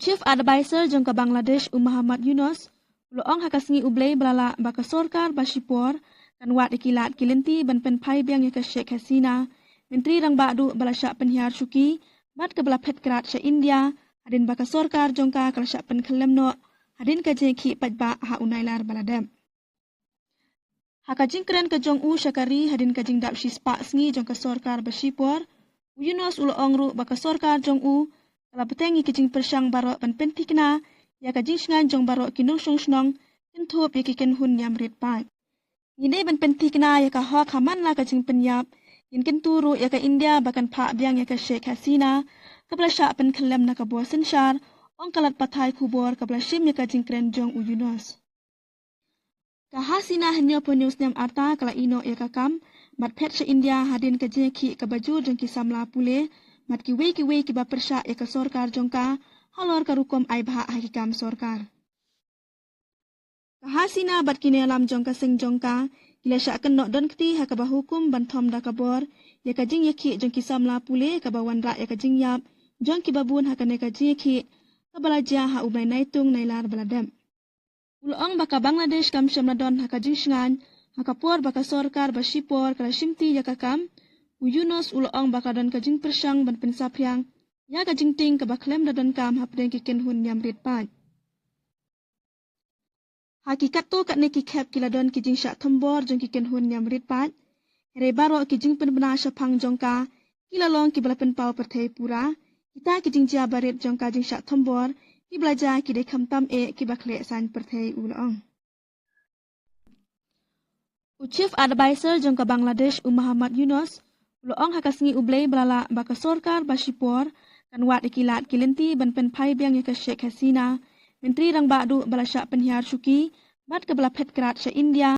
Chief Advisor jangka Bangladesh Muhammad Yunus uloong hakasingi ublay balala baka sorkar basipor kan wat ikilat kilinti ban pen pai biang ya ke Sheikh Hasina Menteri rang badu balasya penhiar syuki bat ke belapet kerat sya India hadin baka sorkar jangka kalasya pen kelem no hadin ka jeki pajba ha unailar baladam hakajing keren ke jong u syakari hadin ka jing dap shispa sngi jangka sorkar basipor Yunus uloong ru baka sorkar jong u kala petengi kijing persyang barok pan pentikna ya kajing sngan jong barok kinung song snong kentup ya kiken hun yam rit pai ngide ban pentikna ya ka hok haman la kajing penyap yin kenturu ya ka India bakan pak biang ya ka Sheikh Hasina kabla sya pen kelem na ka bo sensyar ong kalat patai kubor kabla shim ya kajing kren jong u Yunus ka Hasina hanyo po news nyam arta kala ino ya ka kam mat pet sya India hadin ka jeki ka baju jong ki samla pule mat ki wei ki ba persya ya ka sorkar jongka halor ka rukom ai bha hakikam sorkar ka Hasina bat kini alam jongka sing jongka kila sya ken nok don kti ha ka ba hukum ban thom da ka bor ya ka jing yaki jong ki samla pule ka ba wan ra ya ka jing yap jong ki babun ha ka ne ka jeki ka balaja ha ubay naitung nailar baladam ulong baka Bangladesh kam syamladon ha ka jing shngan ha ka por baka sorkar basipor kala shimti ya ka kam Yunus uloong baka don kajing persyang ban pensapyang ya kajing ting ka baklem da don kam hapden kiken hun yam rit pat hakikat to kat ne ki khep kila don kijing syak thambor jong kiken hun yam rit pat re baro kijing penbena syapang jongka kila long ki balapen pau perthai pura kita kijing ja barit jongka jing syak thambor ki belaja ki de khamtam e ki bakle san perthai uloong Chief Advisor jongka Bangladesh Muhammad Yunus uloong hakasingi ublay balala baka sorkar basipor kan wat ikilat kilinti ban pen pai biang ya ka Sheikh Hasina Menteri rang badu balasya penhiar syuki bat ke belapet kerat sya India